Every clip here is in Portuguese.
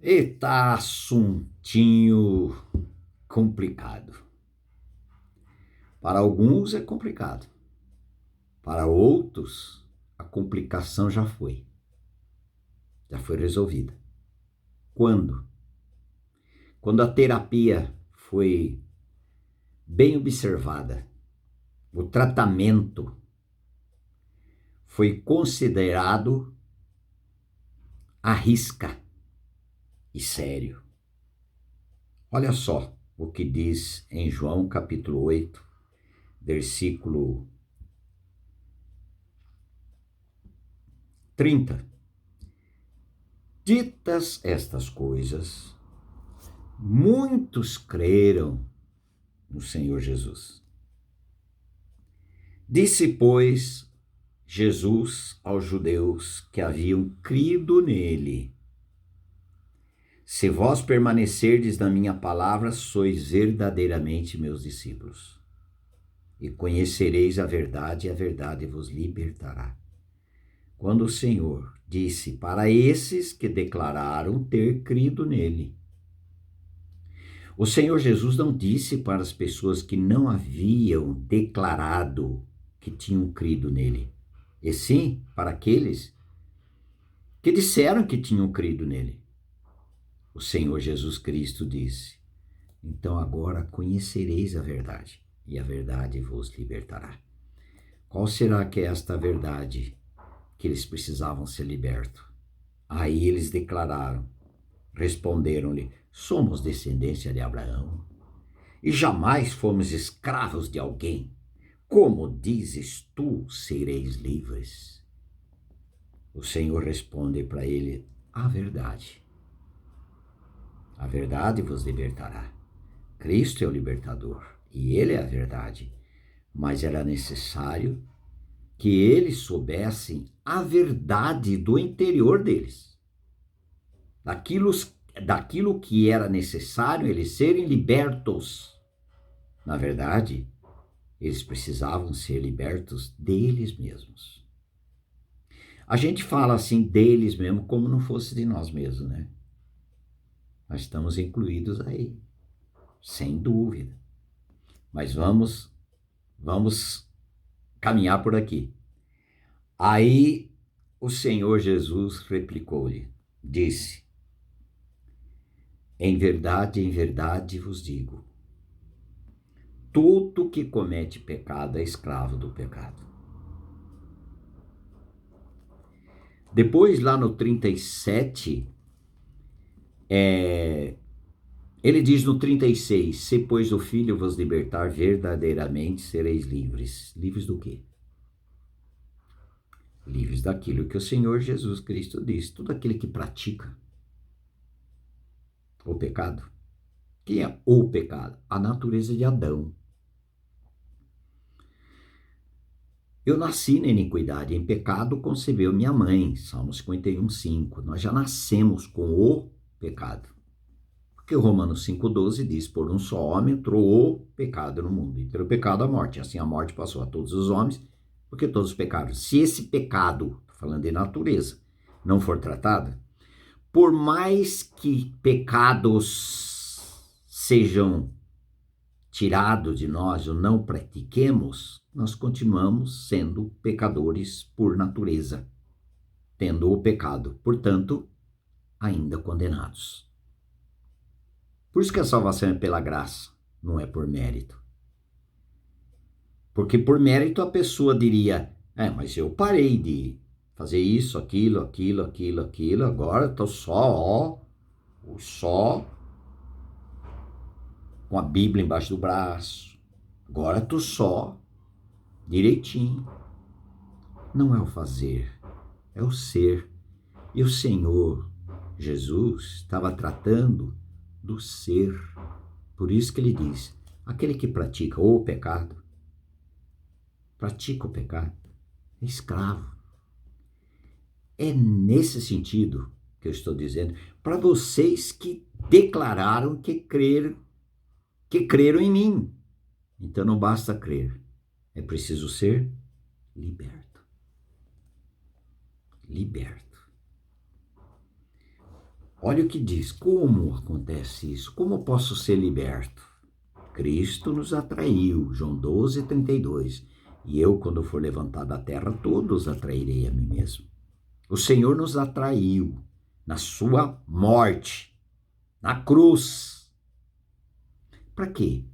Eita, assuntinho complicado. Para alguns é complicado. Para outros, a complicação já foi resolvida. Quando? Quando a terapia foi bem observada, o tratamento foi considerado à risca e sério. Olha só o que diz em João capítulo 8, versículo 30. Ditas estas coisas, muitos creram no Senhor Jesus. Disse, pois, Jesus aos judeus que haviam crido nele: se vós permanecerdes na minha palavra, sois verdadeiramente meus discípulos, e conhecereis a verdade vos libertará. Quando o Senhor disse para esses que declararam ter crido nele, o Senhor Jesus não disse para as pessoas que não haviam declarado que tinham crido nele, e sim para aqueles que disseram que tinham crido nele. O Senhor Jesus Cristo disse: então agora conhecereis a verdade, e a verdade vos libertará. Qual será que é esta verdade que eles precisavam ser libertos? Aí eles declararam, responderam-lhe: somos descendência de Abraão, e jamais fomos escravos de alguém. Como dizes tu, sereis livres? O Senhor responde para ele: a verdade vos libertará. Cristo é o libertador, e ele é a verdade, mas era necessário que eles soubessem a verdade do interior deles, daquilo que era necessário eles serem libertos. Na verdade, eles precisavam ser libertos deles mesmos. A gente fala assim deles mesmo como não fosse de nós mesmos, né? Nós estamos incluídos aí, sem dúvida. Mas vamos caminhar por aqui. Aí o Senhor Jesus replicou-lhe, disse: em verdade vos digo, todo que comete pecado é escravo do pecado. Depois, lá no 37, ele diz no 36, se pois o Filho vos libertar, verdadeiramente sereis livres. Livres do quê? Livres daquilo que o Senhor Jesus Cristo diz. Tudo aquele que pratica o pecado. Quem é o pecado? A natureza de Adão. Eu nasci na iniquidade, em pecado concebeu minha mãe. Salmo 51:5. Nós já nascemos com o pecado. Porque o Romanos 5:12 diz, por um só homem entrou o pecado no mundo, e pelo pecado a morte. Assim a morte passou a todos os homens, porque todos pecaram. Se esse pecado, falando de natureza, não for tratado, por mais que pecados sejam tirados de nós ou não pratiquemos, nós continuamos sendo pecadores por natureza, tendo o pecado, portanto, ainda condenados. Por isso que a salvação é pela graça, não é por mérito. Porque por mérito a pessoa diria, mas eu parei de fazer isso, aquilo, agora estou só com a Bíblia embaixo do braço, agora estou só, direitinho. Não é o fazer, é o ser. E o Senhor Jesus estava tratando do ser. Por isso que ele diz, aquele que pratica o pecado, é escravo. É nesse sentido que eu estou dizendo, para vocês que declararam que creram em mim. Então não basta crer, é preciso ser liberto. Liberto. Olha o que diz. Como acontece isso? Como eu posso ser liberto? Cristo nos atraiu. João 12:32. E eu, quando for levantado da terra, todos atrairei a mim mesmo. O Senhor nos atraiu na sua morte, na cruz. Para quê?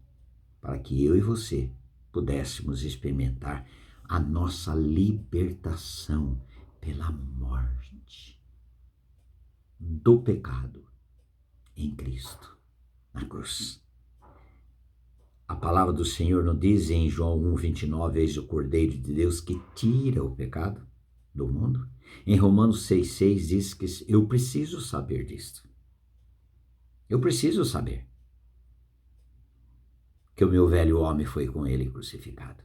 Para que eu e você pudéssemos experimentar a nossa libertação pela morte do pecado em Cristo, na cruz. A palavra do Senhor não diz em João 1:29, eis o Cordeiro de Deus que tira o pecado do mundo? Em Romanos 6:6 diz que eu preciso saber disto. Eu preciso saber que o meu velho homem foi com ele crucificado,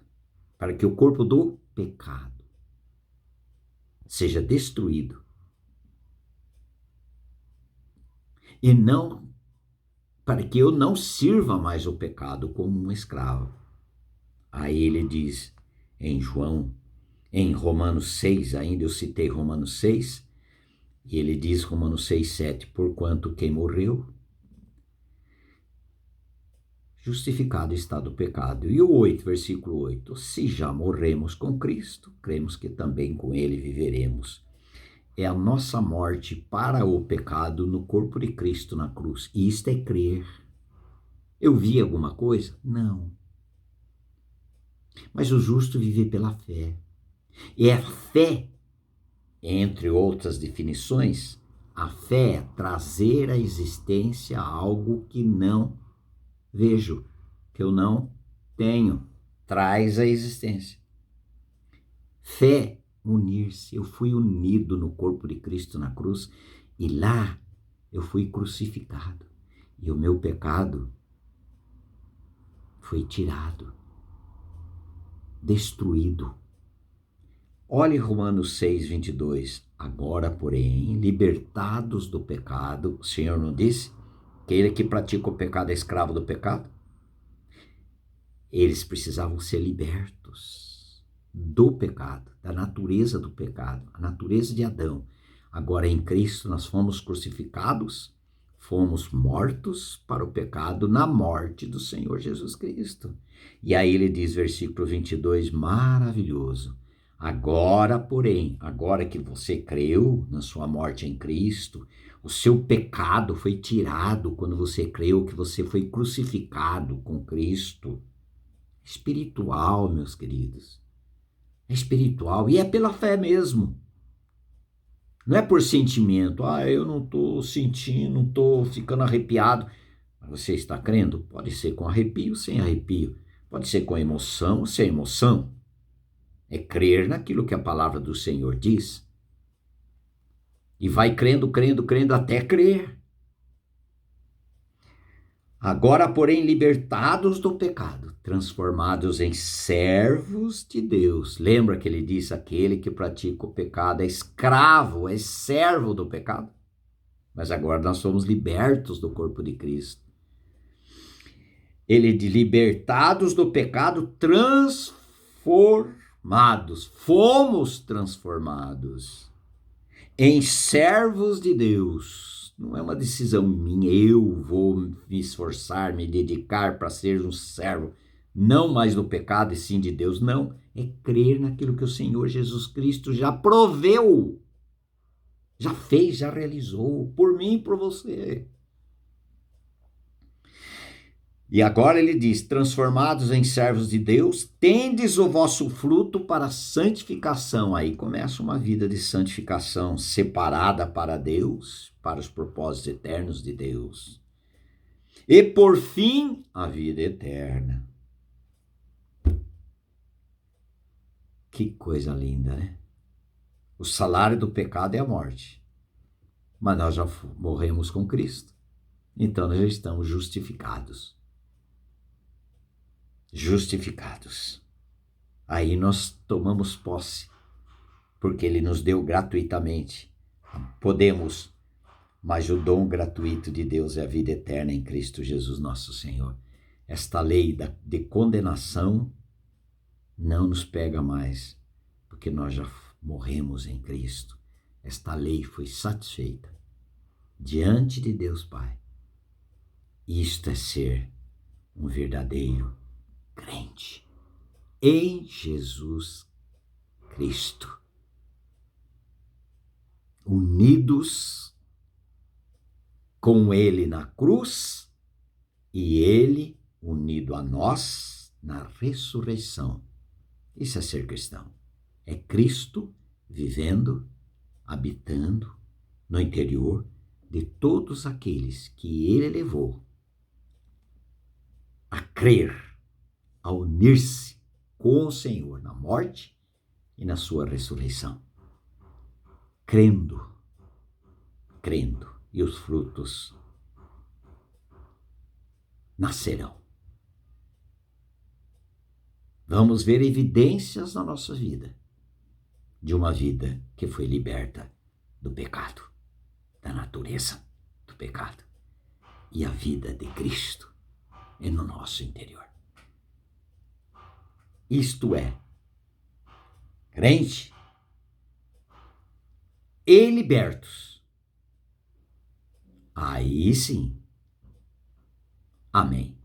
para que o corpo do pecado seja destruído e não para que eu não sirva mais o pecado como um escravo. Aí ele diz em Romanos 6, ainda eu citei Romanos 6, e ele diz Romanos 6:7, porquanto quem morreu, justificado está do pecado. E o 8, versículo 8, se já morremos com Cristo, cremos que também com ele viveremos. É a nossa morte para o pecado no corpo de Cristo na cruz. E isto é crer. Eu vi alguma coisa? Não. Mas o justo vive pela fé. E a fé, entre outras definições, a fé é trazer à existência algo que não vejo, que eu não tenho. Traz à existência. Fé, unir-se. Eu fui unido no corpo de Cristo na cruz e lá eu fui crucificado. E o meu pecado foi tirado, destruído. Olhe Romanos 6:22. Agora, porém, libertados do pecado, o Senhor não disse que ele que pratica o pecado é escravo do pecado? Eles precisavam ser libertos do pecado, da natureza do pecado, a natureza de Adão. Agora, em Cristo, nós fomos crucificados, fomos mortos para o pecado na morte do Senhor Jesus Cristo. E aí ele diz, versículo 22, maravilhoso. Agora, porém, agora que você creu na sua morte em Cristo, o seu pecado foi tirado quando você creu que você foi crucificado com Cristo. Espiritual, meus queridos. É espiritual e é pela fé mesmo. Não é por sentimento. Eu não estou sentindo, não estou ficando arrepiado. Mas você está crendo? Pode ser com arrepio, sem arrepio. Pode ser com emoção, sem emoção. É crer naquilo que a palavra do Senhor diz. E vai crendo, crendo, crendo até crer. Agora, porém, libertados do pecado, transformados em servos de Deus. Lembra que ele disse, aquele que pratica o pecado é escravo, é servo do pecado? Mas agora nós somos libertos do corpo de Cristo. Ele de libertados do pecado, transformados, fomos transformados em servos de Deus. Não é uma decisão minha, eu vou me esforçar, me dedicar para ser um servo, não mais do pecado e sim de Deus, não. É crer naquilo que o Senhor Jesus Cristo já proveu, já fez, já realizou, por mim e por você. E agora ele diz, transformados em servos de Deus, tendes o vosso fruto para a santificação. Aí começa uma vida de santificação, separada para Deus, para os propósitos eternos de Deus. E por fim, a vida eterna. Que coisa linda, né? O salário do pecado é a morte. Mas nós já morremos com Cristo. Então nós já estamos justificados. Justificados. Aí nós tomamos posse, porque ele nos deu gratuitamente. Podemos, mas o dom gratuito de Deus é a vida eterna em Cristo Jesus nosso Senhor. Esta lei de condenação não nos pega mais, porque nós já morremos em Cristo. Esta lei foi satisfeita. diante de Deus Pai. Isto é ser um verdadeiro crente em Jesus Cristo, unidos com Ele na cruz e Ele unido a nós na ressurreição. Isso é ser cristão. É Cristo vivendo, habitando no interior de todos aqueles que Ele levou a crer, a unir-se com o Senhor na morte e na sua ressurreição. Crendo, e os frutos nascerão. Vamos ver evidências na nossa vida de uma vida que foi liberta do pecado, da natureza do pecado. E a vida de Cristo é no nosso interior. Isto é, crente e libertos. Aí sim. Amém.